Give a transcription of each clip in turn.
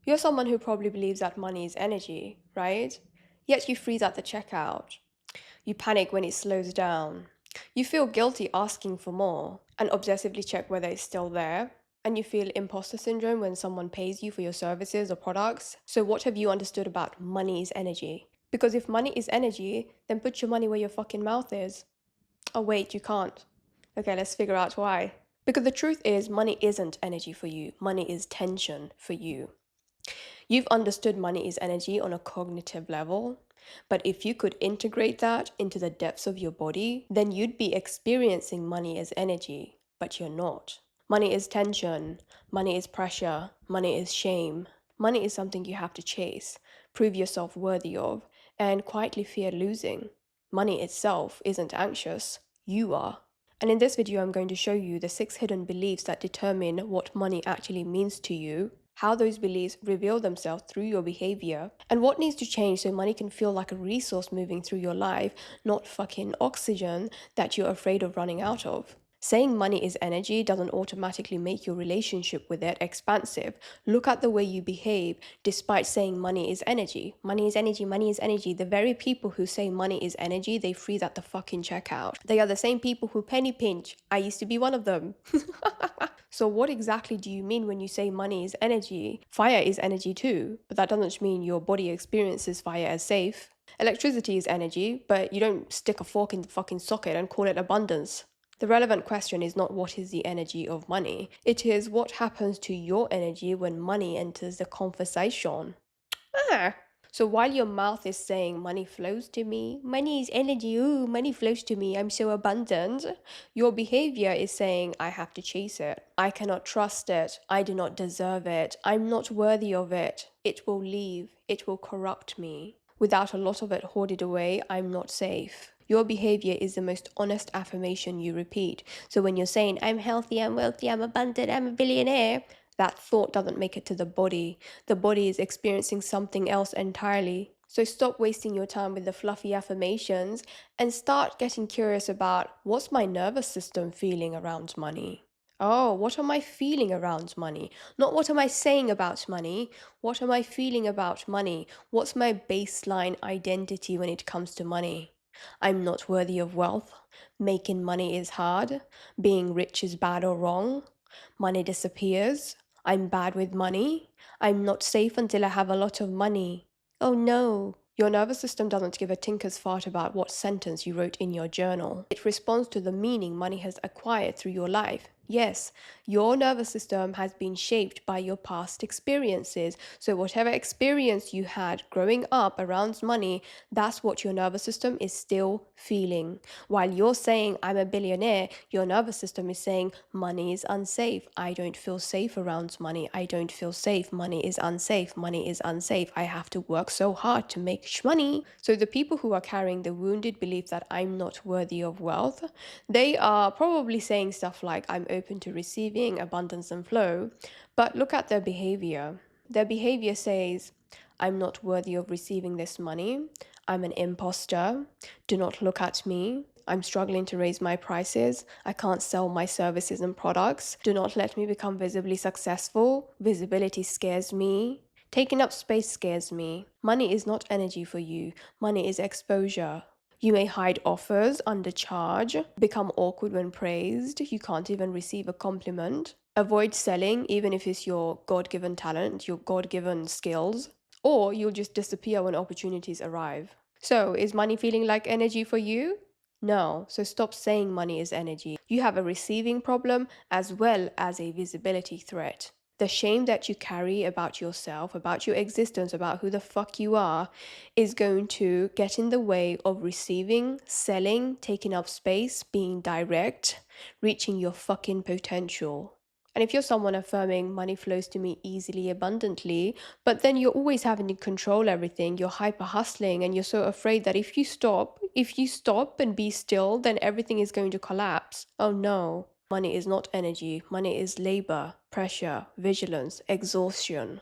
You're someone who probably believes that money is energy, right? Yet you freeze at the checkout. You panic when it slows down. You feel guilty asking for more and obsessively check whether it's still there. And you feel imposter syndrome when someone pays you for your services or products. So, what have you understood about money is energy? Because if money is energy, then put your money where your fucking mouth is. Oh, wait, you can't. Okay, let's figure out why. Because the truth is, money isn't energy for you, money is tension for you. You've understood money is energy on a cognitive level, but if you could integrate that into the depths of your body, then you'd be experiencing money as energy, but you're not. Money is tension, money is pressure, money is shame. Money is something you have to chase, prove yourself worthy of, and quietly fear losing. Money itself isn't anxious, you are. And in this video, I'm going to show you the 6 hidden beliefs that determine what money actually means to you, how those beliefs reveal themselves through your behavior, and what needs to change so money can feel like a resource moving through your life, not fucking oxygen that you're afraid of running out of. Saying money is energy doesn't automatically make your relationship with it expansive. Look at the way you behave despite saying money is energy. Money is energy, money is energy. The very people who say money is energy, they freeze at the fucking checkout. They are the same people who penny pinch. I used to be one of them. So what exactly do you mean when you say money is energy? Fire is energy too, but that doesn't mean your body experiences fire as safe. Electricity is energy, but you don't stick a fork in the fucking socket and call it abundance. The relevant question is not what is the energy of money. It is what happens to your energy when money enters the conversation. Ah. So while your mouth is saying money flows to me, money is energy, ooh, money flows to me, I'm so abundant, your behavior is saying I have to chase it. I cannot trust it. I do not deserve it. I'm not worthy of it. It will leave. It will corrupt me. Without a lot of it hoarded away, I'm not safe. Your behavior is the most honest affirmation you repeat. So when you're saying, I'm healthy, I'm wealthy, I'm abundant, I'm a billionaire, that thought doesn't make it to the body. The body is experiencing something else entirely. So stop wasting your time with the fluffy affirmations and start getting curious about what's my nervous system feeling around money? Oh, what am I feeling around money? Not what am I saying about money? What am I feeling about money? What's my baseline identity when it comes to money? I'm not worthy of wealth. Making money is hard. Being rich is bad or wrong. Money disappears. I'm bad with money. I'm not safe until I have a lot of money. Oh no. Your nervous system doesn't give a tinker's fart about what sentence you wrote in your journal. It responds to the meaning money has acquired through your life. Yes, your nervous system has been shaped by your past experiences. So whatever experience you had growing up around money, that's what your nervous system is still feeling. While you're saying, I'm a billionaire, your nervous system is saying, money is unsafe. I don't feel safe around money. I don't feel safe. Money is unsafe. Money is unsafe. I have to work so hard to make money. So the people who are carrying the wounded belief that I'm not worthy of wealth, they are probably saying stuff like, I'm open to receiving abundance and flow. But look at their behavior. Their behavior says, I'm not worthy of receiving this money. I'm an imposter. Do not look at me. I'm struggling to raise my prices. I can't sell my services and products. Do not let me become visibly successful. Visibility scares me. Taking up space scares me. Money is not energy for you. Money is exposure. You may hide offers, undercharge, become awkward when praised. You can't even receive a compliment. Avoid selling, even if it's your God-given talent, your God-given skills. Or you'll just disappear when opportunities arrive. So, is money feeling like energy for you? No, so stop saying money is energy. You have a receiving problem as well as a visibility threat. The shame that you carry about yourself, about your existence, about who the fuck you are, is going to get in the way of receiving, selling, taking up space, being direct, reaching your fucking potential. And if you're someone affirming money flows to me easily, abundantly, but then you're always having to control everything, you're hyper hustling, and you're so afraid that if you stop and be still, then everything is going to collapse. Oh no. Money is not energy. Money is labor, pressure, vigilance, exhaustion.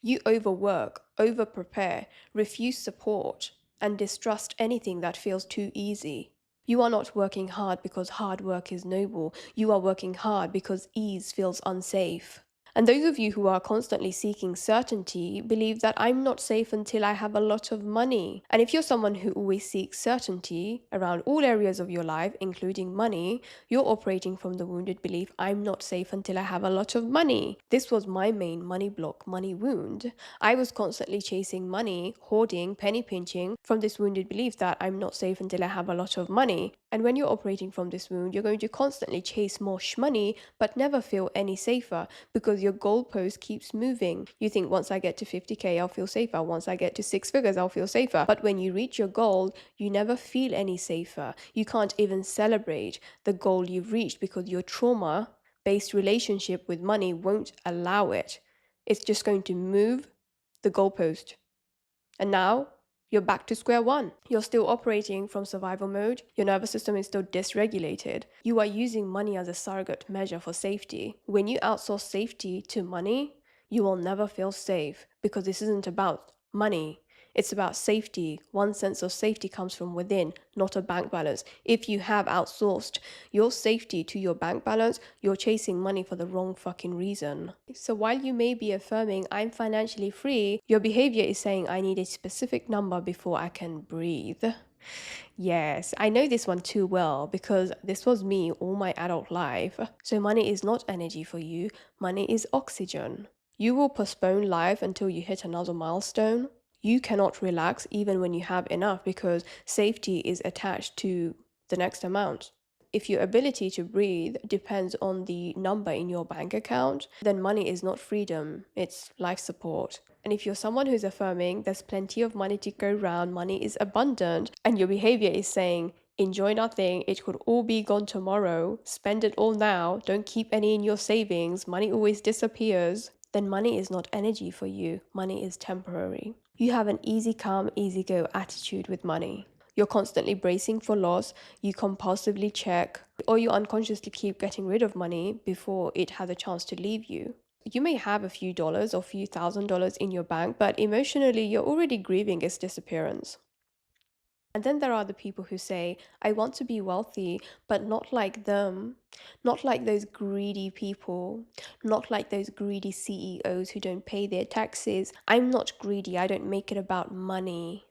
You overwork, overprepare, refuse support, and distrust anything that feels too easy. You are not working hard because hard work is noble. You are working hard because ease feels unsafe. And those of you who are constantly seeking certainty believe that I'm not safe until I have a lot of money. And if you're someone who always seeks certainty around all areas of your life, including money, you're operating from the wounded belief, I'm not safe until I have a lot of money. This was my main money block, money wound. I was constantly chasing money, hoarding, penny pinching from this wounded belief that I'm not safe until I have a lot of money. And when you're operating from this wound, you're going to constantly chase more money, but never feel any safer because your goalpost keeps moving. You think once I get to 50K, I'll feel safer. Once I get to 6 figures, I'll feel safer. But when you reach your goal, you never feel any safer. You can't even celebrate the goal you've reached because your trauma-based relationship with money won't allow it. It's just going to move the goalpost. And now you're back to square one. You're still operating from survival mode. Your nervous system is still dysregulated. You are using money as a surrogate measure for safety. When you outsource safety to money, you will never feel safe because this isn't about money. It's about safety. One sense of safety comes from within, not a bank balance. If you have outsourced your safety to your bank balance, you're chasing money for the wrong fucking reason. So while you may be affirming, I'm financially free, your behavior is saying, I need a specific number before I can breathe. Yes, I know this one too well because this was me all my adult life. So money is not energy for you, money is oxygen. You will postpone life until you hit another milestone. You cannot relax even when you have enough because safety is attached to the next amount. If your ability to breathe depends on the number in your bank account, then money is not freedom, it's life support. And if you're someone who's affirming there's plenty of money to go round, money is abundant, and your behavior is saying, enjoy nothing, it could all be gone tomorrow, spend it all now, don't keep any in your savings, money always disappears, then money is not energy for you, money is temporary. You have an easy come, easy go attitude with money. You're constantly bracing for loss, you compulsively check, or you unconsciously keep getting rid of money before it has a chance to leave you. You may have a few dollars or few $1,000s in your bank, but emotionally you're already grieving its disappearance. And then there are the people who say, I want to be wealthy, but not like them, not like those greedy people, not like those greedy CEOs who don't pay their taxes. I'm not greedy, I don't make it about money.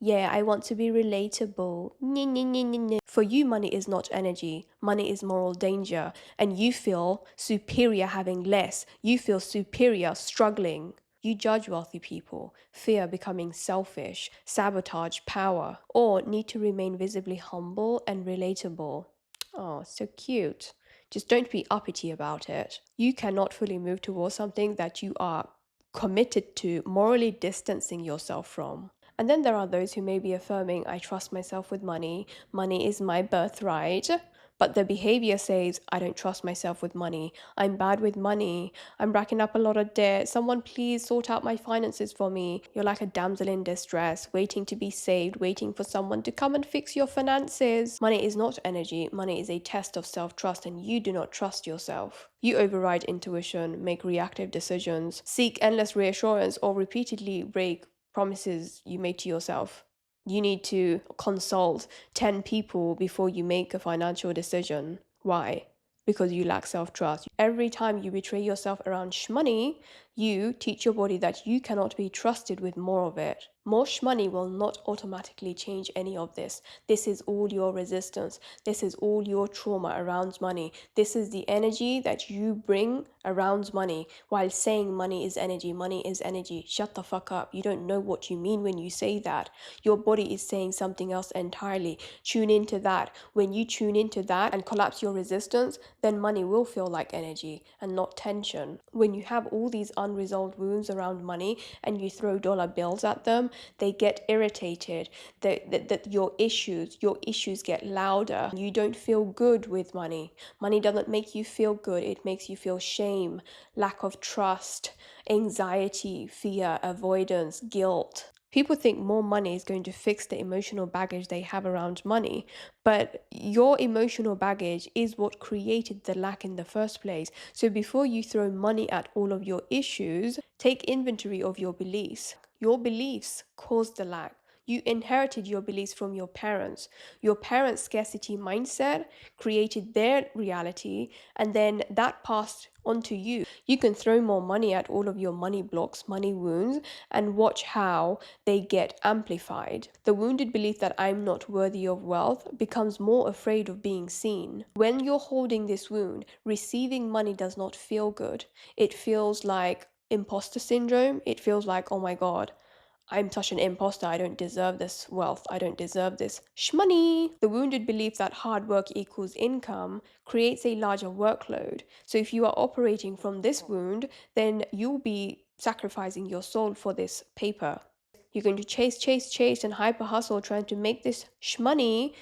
Yeah, I want to be relatable. Nye, nye, nye, nye, nye. For you, money is not energy. Money is moral danger. And you feel superior having less. You feel superior struggling. You judge wealthy people, fear becoming selfish, sabotage power, or need to remain visibly humble and relatable. Oh, so cute. Just don't be uppity about it. You cannot fully move towards something that you are committed to morally distancing yourself from. And then there are those who may be affirming, I trust myself with money, money is my birthright. But their behavior says, I don't trust myself with money, I'm bad with money, I'm racking up a lot of debt, someone please sort out my finances for me. You're like a damsel in distress, waiting to be saved, waiting for someone to come and fix your finances. Money is not energy, money is a test of self-trust, and you do not trust yourself. You override intuition, make reactive decisions, seek endless reassurance, or repeatedly break promises you made to yourself. You need to consult 10 people before you make a financial decision. Why? Because you lack self-trust. Every time you betray yourself around shmoney, you teach your body that you cannot be trusted with more of it. More shmoney will not automatically change any of this. This is all your resistance. This is all your trauma around money. This is the energy that you bring around money while saying money is energy. Money is energy. Shut the fuck up. You don't know what you mean when you say that. Your body is saying something else entirely. Tune into that. When you tune into that and collapse your resistance, then money will feel like energy and not tension. When you have all these unresolved wounds around money and you throw dollar bills at them, they get irritated. That your issues get louder. You don't feel good with money. Money doesn't make you feel good. It makes you feel shame, lack of trust, anxiety, fear, avoidance, guilt. People think more money is going to fix the emotional baggage they have around money, but your emotional baggage is what created the lack in the first place. So before you throw money at all of your issues, take inventory of your beliefs. Your beliefs caused the lack. You inherited your beliefs from your parents. Your parents' scarcity mindset created their reality, and then that passed on to you. You can throw more money at all of your money blocks, money wounds, and watch how they get amplified. The wounded belief that I'm not worthy of wealth becomes more afraid of being seen. When you're holding this wound, receiving money does not feel good. It feels like imposter syndrome. It feels like, oh my God, I'm such an imposter. I don't deserve this wealth. I don't deserve this shmoney. The wounded belief that hard work equals income creates a larger workload. So if you are operating from this wound, then you'll be sacrificing your soul for this paper. You're going to chase, and hyper hustle trying to make this shmoney.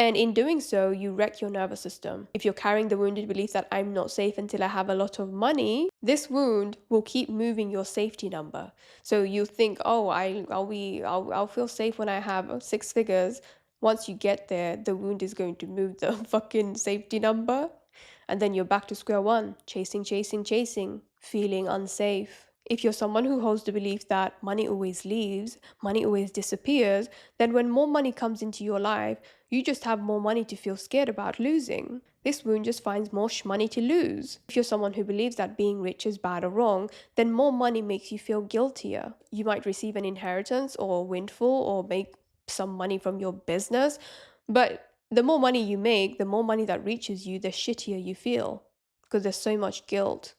And in doing so, you wreck your nervous system. If you're carrying the wounded belief that I'm not safe until I have a lot of money, this wound will keep moving your safety number. So you think, oh, I'll feel safe when I have 6 figures. Once you get there, the wound is going to move the fucking safety number. And then you're back to square one, chasing, feeling unsafe. If you're someone who holds the belief that money always leaves, money always disappears, then when more money comes into your life, you just have more money to feel scared about losing. This wound just finds more money to lose. If you're someone who believes that being rich is bad or wrong, then more money makes you feel guiltier. You might receive an inheritance or a windfall or make some money from your business, but the more money you make, the more money that reaches you, the shittier you feel because there's so much guilt.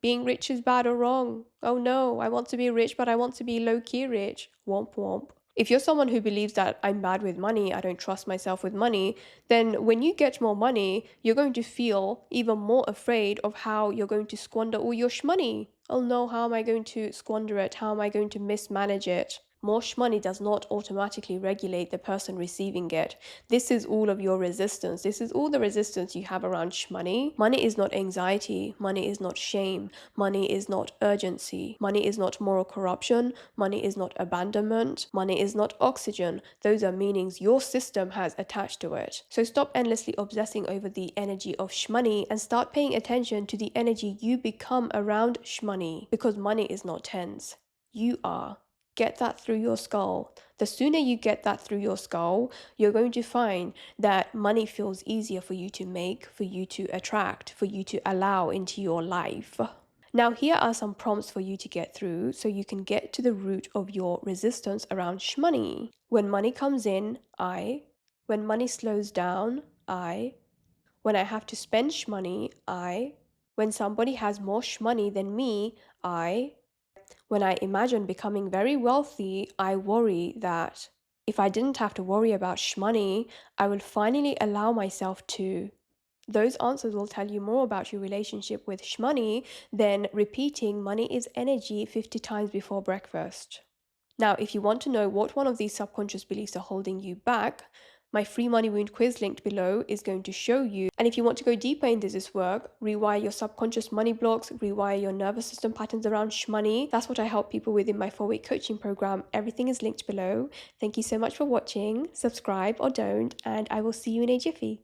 Being rich is bad or wrong. Oh no, I want to be rich, but I want to be low-key rich. Womp womp. If you're someone who believes that I'm bad with money, I don't trust myself with money, then when you get more money, you're going to feel even more afraid of how you're going to squander all your shmoney. Oh no, how am I going to squander it? How am I going to mismanage it? More shmoney does not automatically regulate the person receiving it. This is all of your resistance. This is all the resistance you have around shmoney. Money is not anxiety. Money is not shame. Money is not urgency. Money is not moral corruption. Money is not abandonment. Money is not oxygen. Those are meanings your system has attached to it. So stop endlessly obsessing over the energy of shmoney and start paying attention to the energy you become around shmoney, because money is not tense. You are. Get that through your skull. The sooner you get that through your skull, you're going to find that money feels easier for you to make, for you to attract, for you to allow into your life. Now, here are some prompts for you to get through so you can get to the root of your resistance around shmoney. When money comes in, I. When money slows down, I. When I have to spend shmoney, I. When somebody has more shmoney than me, I. When I imagine becoming very wealthy, I worry that if I didn't have to worry about shmoney, I will finally allow myself to. Those answers will tell you more about your relationship with shmoney than repeating money is energy 50 times before breakfast. Now, if you want to know what one of these subconscious beliefs are holding you back, my free money wound quiz linked below is going to show you. And if you want to go deeper into this work, rewire your subconscious money blocks, rewire your nervous system patterns around shmoney. That's what I help people with in my 4-week coaching program. Everything is linked below. Thank you so much for watching. Subscribe or don't, and I will see you in a jiffy.